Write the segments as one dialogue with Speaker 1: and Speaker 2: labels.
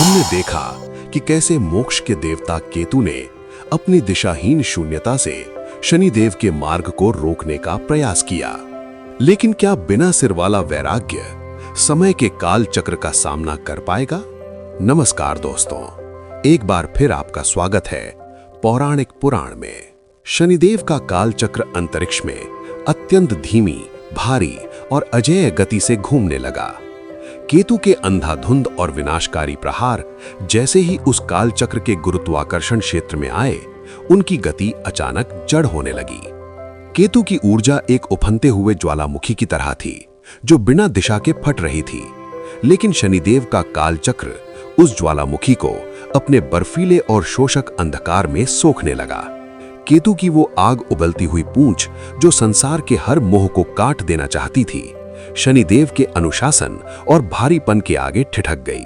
Speaker 1: हमने देखा कि कैसे मोक्ष के देवता केतु ने अपनी दिशाहीन शून्यता से शनिदेव के मार्ग को रोकने का प्रयास किया। लेकिन क्या बिना सिर वाला वैराग्य समय के काल चक्र का सामना कर पाएगा? नमस्कार दोस्तों, एक बार फिर आपका स्वागत है पौराणिक पुराण में। शनिदेव का काल चक्र अंतरिक्ष में अत्यंत धीमी, भारी और अजेय गति से घूमने लगा। केतु के अंधाधुंध और विनाशकारी प्रहार जैसे ही उस काल चक्र के गुरुत्वाकर्षण क्षेत्र में आए, उनकी गति अचानक जड़ होने लगी। केतु की ऊर्जा एक उफनते हुए ज्वालामुखी की तरह थी, जो बिना दिशा के फट रही थी। लेकिन शनिदेव का काल चक्र उस ज्वालामुखी को अपने बर्फीले और शोषक अंधकार में सोखने लगा। केतु की वो आग उबलती हुई पूंछ, जो संसार के हर मोह को काट देना चाहती थी, शनिदेव के अनुशासन और भारीपन के आगे ठिठक गई।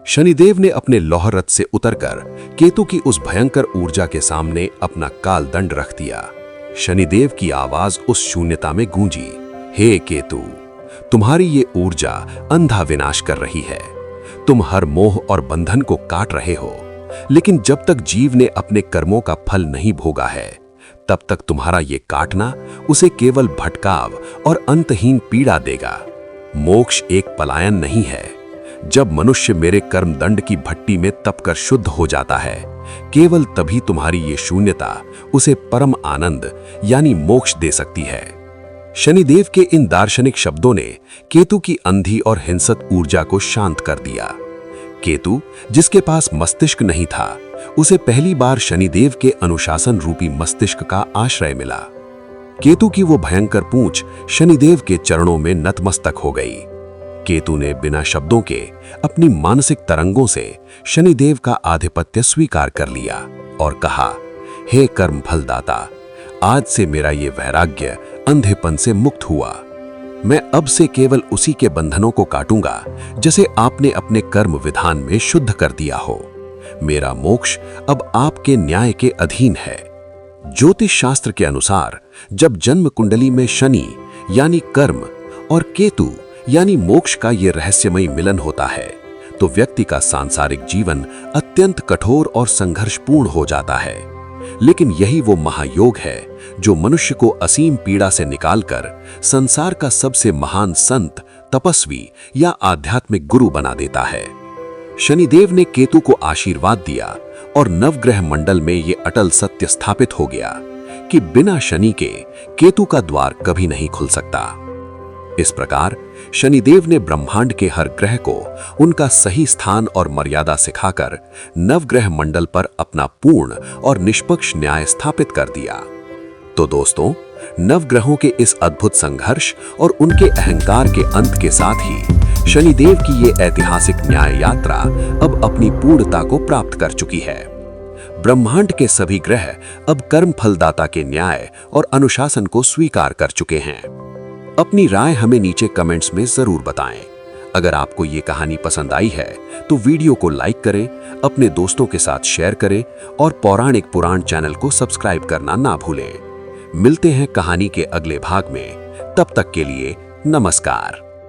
Speaker 1: शनिदेव ने अपने लौह रथ से उतरकर केतु की उस भयंकर ऊर्जा के सामने अपना काल दंड रख दिया। शनिदेव की आवाज उस शून्यता में गूंजी, हे केतु, तुम्हारी ये ऊर्जा अंधा विनाश कर रही है। तुम हर मोह और बंधन को काट रहे हो, लेकिन जब तक जीव ने अपने कर्मों का फल नहीं भोगा है, तब तक तुम्हारा ये काटना उसे केवल भटकाव और अंतहीन पीड़ा देगा। मोक्ष एक पलायन नहीं है। जब मनुष्य मेरे कर्म दंड की भट्टी में तपकर शुद्ध हो जाता है, केवल तभी तुम्हारी ये शून्यता उसे परम आनंद यानी मोक्ष दे सकती है। शनिदेव के इन दार्शनिक शब्दों ने केतु की अंधी और हिंसक ऊर्जा को शांत कर दिया। केतु, जिसके पास मस्तिष्क नहीं था, उसे पहली बार शनिदेव के अनुशासन रूपी मस्तिष्क का आश्रय मिला। केतु की वो भयंकर पूंछ शनिदेव के चरणों में नतमस्तक हो गई। केतु ने बिना शब्दों के अपनी मानसिक तरंगों से शनिदेव का आधिपत्य स्वीकार कर लिया और कहा, हे कर्म फलदाता, आज से मेरा ये वैराग्य अंधेपन से मुक्त हुआ। मैं अब से केवल उसी के बंधनों को काटूंगा जिसे आपने अपने कर्म विधान में शुद्ध कर दिया हो। मेरा मोक्ष अब आपके न्याय के अधीन है। ज्योतिष शास्त्र के अनुसार जब जन्म कुंडली में शनि यानी कर्म और केतु यानी मोक्ष का ये रहस्यमयी मिलन होता है, तो व्यक्ति का सांसारिक जीवन अत्यंत कठोर और संघर्षपूर्ण हो जाता है। लेकिन यही वो महायोग है जो मनुष्य को असीम पीड़ा से निकालकर संसार का सबसे महान संत, तपस्वी या आध्यात्मिक गुरु बना देता है। शनिदेव ने केतु को आशीर्वाद दिया और नवग्रह मंडल में ये अटल सत्य स्थापित हो गया कि बिना शनि के केतु का द्वार कभी नहीं खुल सकता। इस प्रकार शनिदेव ने ब्रह्मांड के हर ग्रह को उनका सही स्थान और मर्यादा सिखाकर नवग्रह मंडल पर अपना पूर्ण और निष्पक्ष न्याय स्थापित कर दिया। तो दोस्तों, नवग्रहों के इस अद्भुत संघर्ष और उनके अहंकार के अंत के साथ ही शनिदेव की ये ऐतिहासिक न्याय यात्रा अब अपनी पूर्णता को प्राप्त कर चुकी है। ब्रह्मांड के सभी ग्रह अब कर्म फलदाता के न्याय और अनुशासन को स्वीकार कर चुके हैं। अपनी राय हमें नीचे कमेंट्स में जरूर बताएं। अगर आपको ये कहानी पसंद आई है तो वीडियो को लाइक करें, अपने दोस्तों के साथ शेयर करें और पौराणिक पुराण चैनल को सब्सक्राइब करना ना भूलें। मिलते हैं कहानी के अगले भाग में। तब तक के लिए नमस्कार।